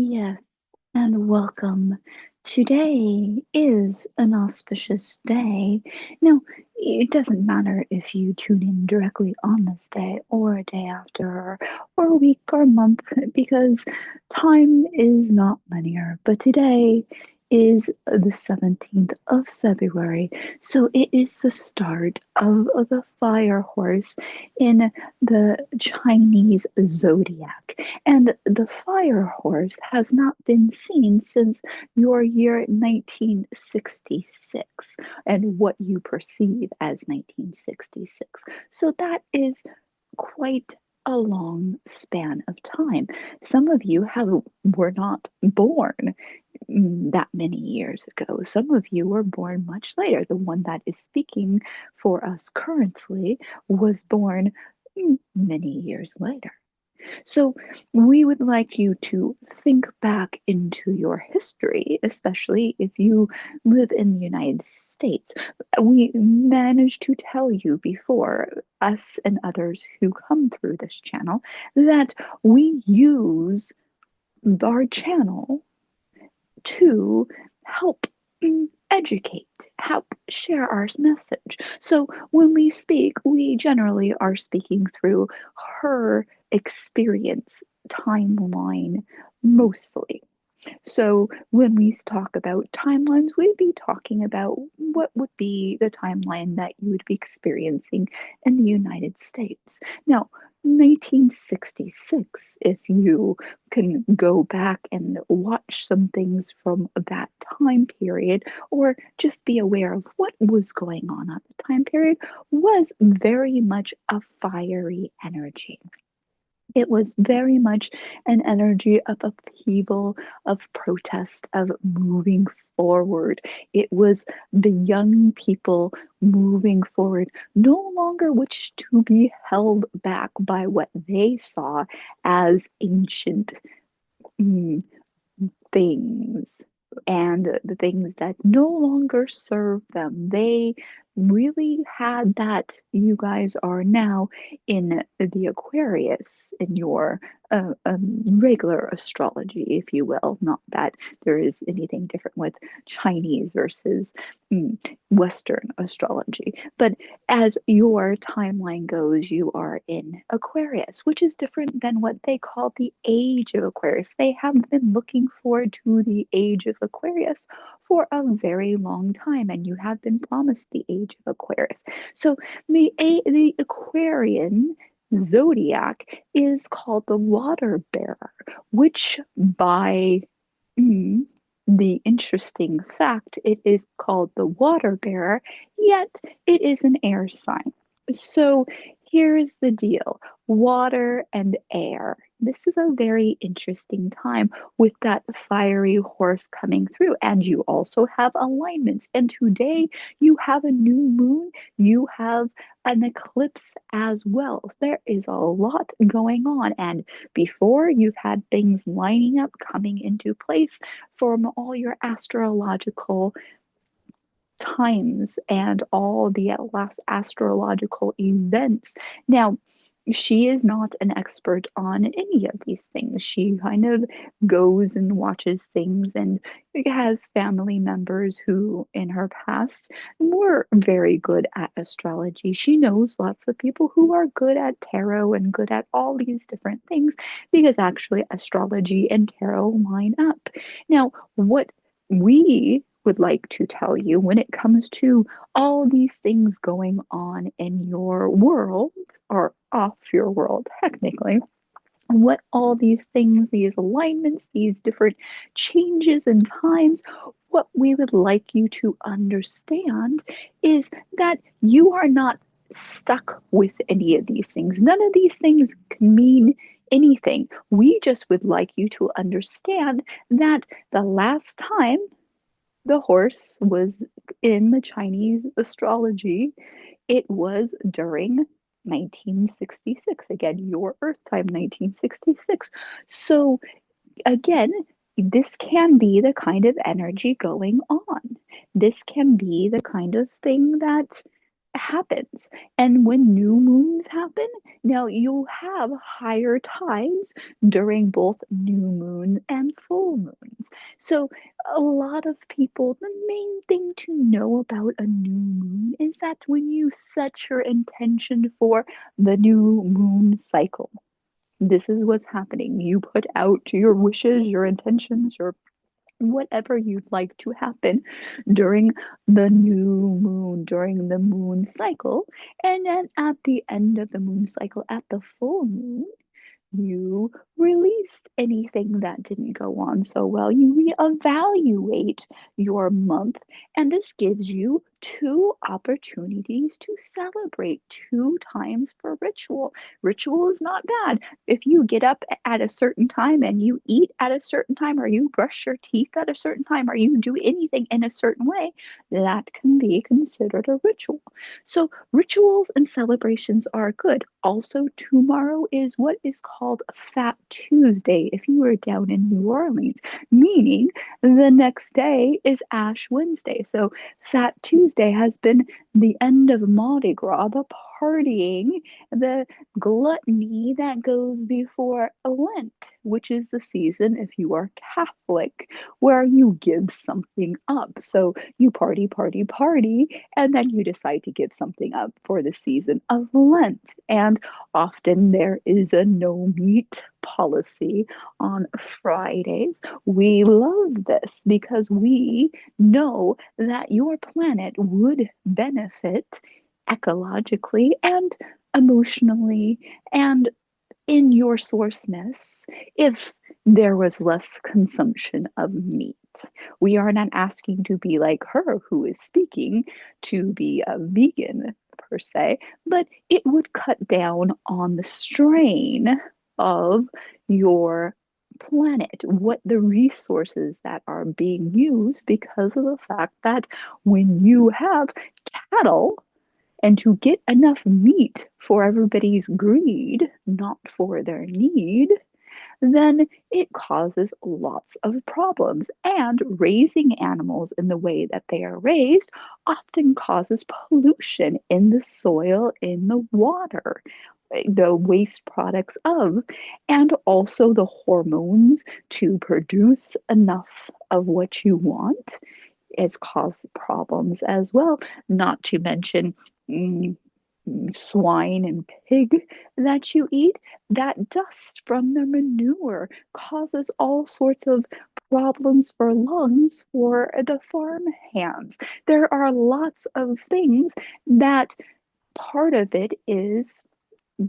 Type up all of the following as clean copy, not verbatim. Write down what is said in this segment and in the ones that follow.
Yes, and welcome. Today is an auspicious day. Now, it doesn't matter if you tune in directly on this day or a day after or a week or a month because time is not linear. But today is the 17th of February, so it is the start of the fire horse in the Chinese zodiac. And the fire horse has not been seen since your year 1966 and what you perceive as 1966. So that is quite a long span of time. Some of you were not born that many years ago. Some of you were born much later. The one that is speaking for us currently was born many years later. So, we would like you to think back into your history, especially if you live in the United States. We managed to tell you before, us and others who come through this channel, that we use our channel to help educate, help share our message. So when we speak, we generally are speaking through her experience timeline mostly. So when we talk about timelines, we'd be talking about what would be the timeline that you would be experiencing in the United States. Now, 1966, if you can go back and watch some things from that time period, or just be aware of what was going on at the time period, was very much a fiery energy. It was very much an energy of upheaval, of protest, of moving forward. It was the young people moving forward, no longer wish to be held back by what they saw as ancient mm, things and the things that no longer serve them. They really had that you guys are now in the Aquarius, in your regular astrology, if you will. Not that there is anything different with Chinese versus mm, Western astrology, but as your timeline goes, you are in Aquarius, which is different than what they call the age of Aquarius. They have been looking forward to the age of Aquarius for a very long time, and you have been promised the age of Aquarius. So the Aquarian zodiac is called the water bearer, which by mm, the interesting fact, it is called the water bearer, yet it is an air sign. So here's the deal, water and air. This is a very interesting time with that fiery horse coming through. And you also have alignments. And today you have a new moon, you have an eclipse as well. So there is a lot going on. And before, you've had things lining up, coming into place from all your astrological times and all the last astrological events. Now, she is not an expert on any of these things. She kind of goes and watches things and has family members who, in her past, were very good at astrology. She knows lots of people who are good at tarot and good at all these different things because actually astrology and tarot line up. Now, what we would like to tell you when it comes to all these things going on in your world or off your world, technically, what all these things, these alignments, these different changes in times, what we would like you to understand is that you are not stuck with any of these things. None of these things can mean anything. We just would like you to understand that the last time the horse was in the Chinese astrology, it was during 1966. Again, your Earth time, 1966. So, again, this can be the kind of energy going on. This can be the kind of thing that happens. And when new moons happen, now you'll have higher tides during both new moon and full moons. So, a lot of people, the main thing to know about a new moon is that when you set your intention for the new moon cycle, this is what's happening. You put out your wishes, your intentions, your whatever you'd like to happen during the new moon, during the moon cycle. And then at the end of the moon cycle, at the full moon, you release anything that didn't go on so well. You reevaluate your month, and this gives you two opportunities to celebrate two times for ritual. Ritual is not bad. If you get up at a certain time and you eat at a certain time, or you brush your teeth at a certain time, or you do anything in a certain way, that can be considered a ritual. So, rituals and celebrations are good. Also, tomorrow is what is called Fat Tuesday if you are down in New Orleans, meaning the next day is Ash Wednesday. So, Fat Tuesday has been the end of Mardi Gras, the partying, the gluttony that goes before Lent, which is the season, if you are Catholic, where you give something up. So, you party, party, party, and then you decide to give something up for the season of Lent. And often there is a no meat policy on Fridays. We love this because we know that your planet would benefit ecologically and emotionally and in your sourceness if there was less consumption of meat. We are not asking to be like her who is speaking to be a vegan per se, but it would cut down on the strain of your planet, what the resources that are being used because of the fact that when you have cattle and to get enough meat for everybody's greed, not for their need, then it causes lots of problems. And raising animals in the way that they are raised often causes pollution in the soil, in the water, the waste products of, and also the hormones to produce enough of what you want. It's caused problems as well, not to mention mm, swine and pig that you eat, that dust from the manure causes all sorts of problems for lungs for the farm hands. There are lots of things that part of it is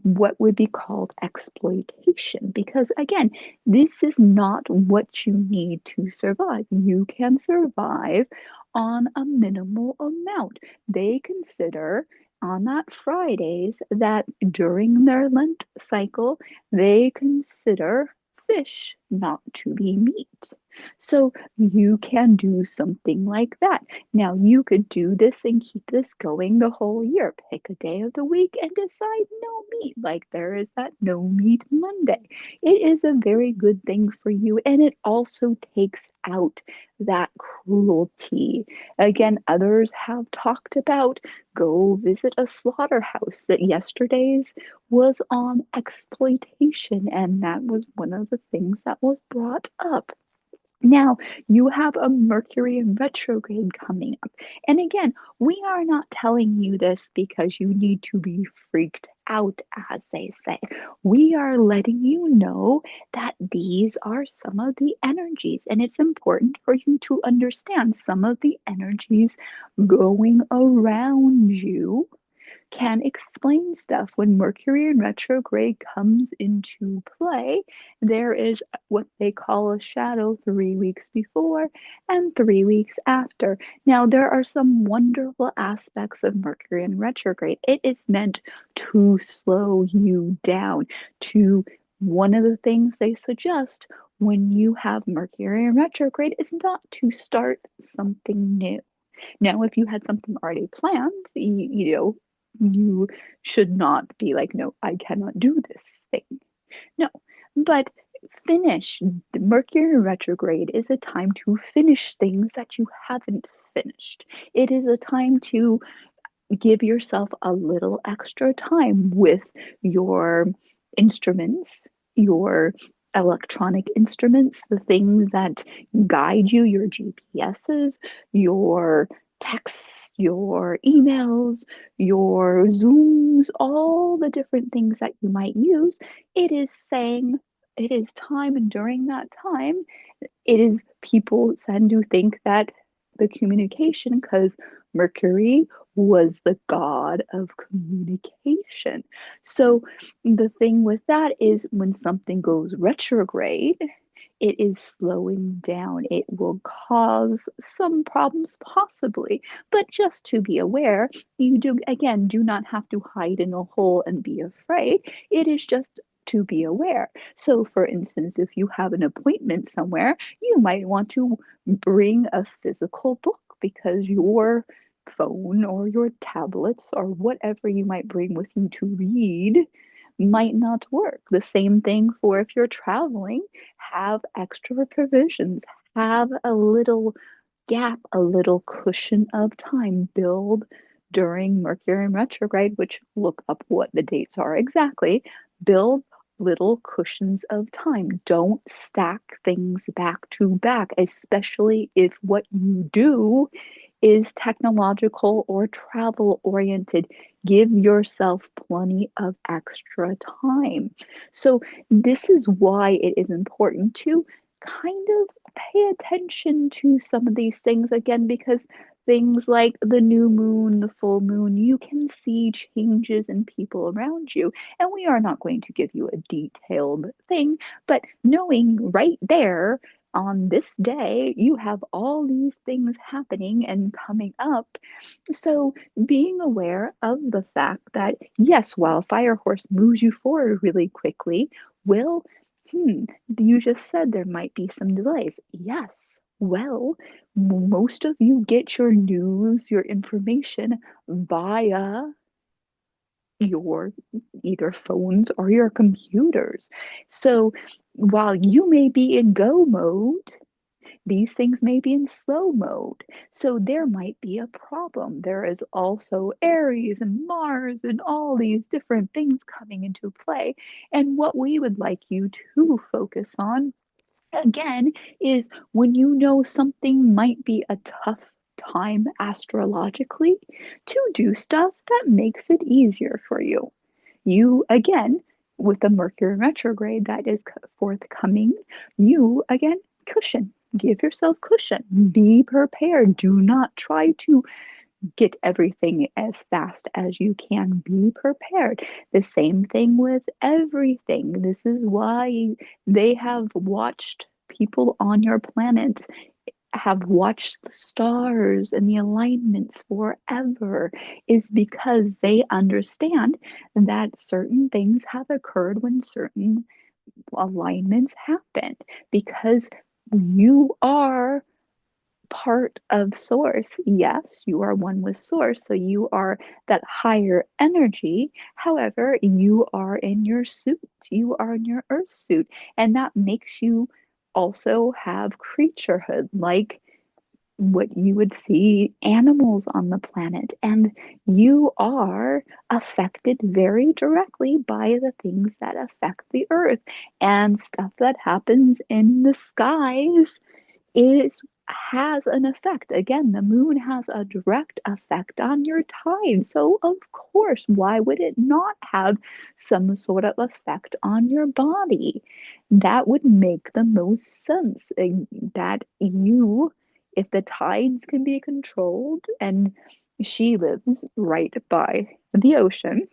what would be called exploitation. Because again, this is not what you need to survive. You can survive on a minimal amount. They consider on that Fridays that during their Lent cycle, they consider fish not to be meat. So you can do something like that. Now, you could do this and keep this going the whole year. Pick a day of the week and decide no meat, like there is that no meat Monday. It is a very good thing for you, and it also takes out that cruelty. Again, others have talked about go visit a slaughterhouse that yesterday's was on exploitation, and that was one of the things that was brought up. Now, you have a Mercury in retrograde coming up. And again, we are not telling you this because you need to be freaked out, as they say. We are letting you know that these are some of the energies, and it's important for you to understand some of the energies going around you can explain stuff. When Mercury in retrograde comes into play, there is what they call a shadow 3 weeks before and 3 weeks after. Now, there are some wonderful aspects of Mercury in retrograde. It is meant to slow you down, to one of the things they suggest when you have Mercury in retrograde is not to start something new. Now, if you had something already planned, you should not be like, no, I cannot do this thing. No, but finish. Mercury retrograde is a time to finish things that you haven't finished. It is a time to give yourself a little extra time with your instruments, your electronic instruments, the things that guide you, your GPSs, your texts, your emails, your Zooms, all the different things that you might use. It is saying it is time, and during that time, it is people tend to think that the communication, because Mercury was the god of communication. So the thing with that is when something goes retrograde, it is slowing down. It will cause some problems, possibly, but just to be aware, you do, again, do not have to hide in a hole and be afraid. It is just to be aware. So, for instance, if you have an appointment somewhere, you might want to bring a physical book because your phone or your tablets or whatever you might bring with you to read might not work. The same thing for if you're traveling, have extra provisions, have a little gap, a little cushion of time, build during Mercury in retrograde, which look up what the dates are exactly, build little cushions of time. Don't stack things back to back, especially if what you do is technological or travel oriented. Give yourself plenty of extra time. So, this is why it is important to kind of pay attention to some of these things again, because things like the new moon, the full moon, you can see changes in people around you. And we are not going to give you a detailed thing, but knowing right there on this day, you have all these things happening and coming up. So, being aware of the fact that, yes, while Fire Horse moves you forward really quickly, will, hmm, you just said there might be some delays. Yes. Well, most of you get your news, your information via your either phones or your computers. So while you may be in go mode, these things may be in slow mode. So there might be a problem. There is also Aries and Mars and all these different things coming into play. And what we would like you to focus on again is when you know something might be a tough time astrologically, to do stuff that makes it easier for you. You, again, with the Mercury retrograde that is forthcoming, you, again, cushion. Give yourself cushion. Be prepared. Do not try to get everything as fast as you can. Be prepared. The same thing with everything. This is why they have watched people on your planet have watched the stars and the alignments forever, is because they understand that certain things have occurred when certain alignments happen, because you are part of source. Yes, you are one with source, so you are that higher energy. However, you are in your suit, you are in your earth suit, and that makes you also have creaturehood, like what you would see animals on the planet. And you are affected very directly by the things that affect the earth, and stuff that happens in the skies is has an effect. Again, the moon has a direct effect on your tide. So, of course, why would it not have some sort of effect on your body? That would make the most sense. That you, if the tides can be controlled, and she lives right by the ocean,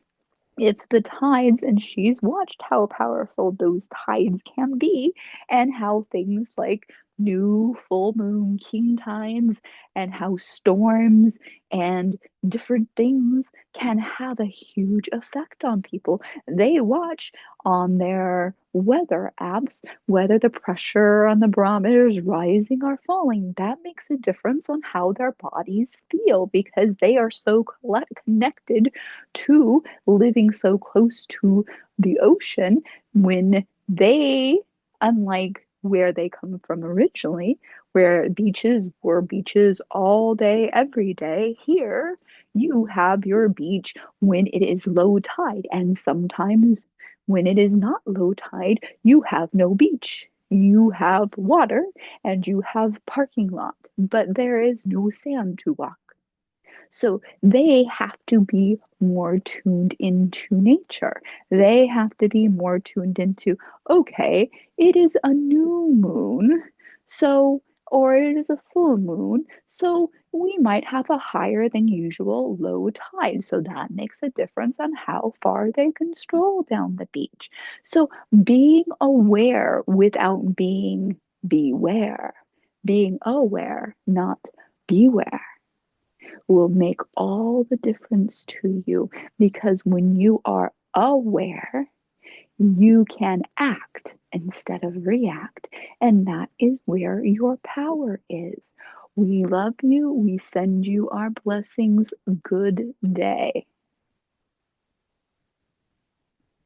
if the tides, and she's watched how powerful those tides can be, and how things like new full moon king tides and how storms and different things can have a huge effect on people. They watch on their weather apps whether the pressure on the barometer is rising or falling. That makes a difference on how their bodies feel, because they are so connected to living so close to the ocean. When they, unlike where they come from originally, where beaches were beaches all day, every day, here You have your beach when it is low tide, and sometimes when it is not low tide, you have no beach. You have water and you have parking lot, but there is no sand to walk. So they have to be more tuned into nature. They have to be more tuned into, okay, it is a new moon, so, or it is a full moon, so we might have a higher than usual low tide. So that makes a difference on how far they can stroll down the beach. So being aware without being beware, being aware, not beware will make all the difference to you because when you are aware, you can act instead of react. And that is where your power is. We love you. We send you our blessings. Good day.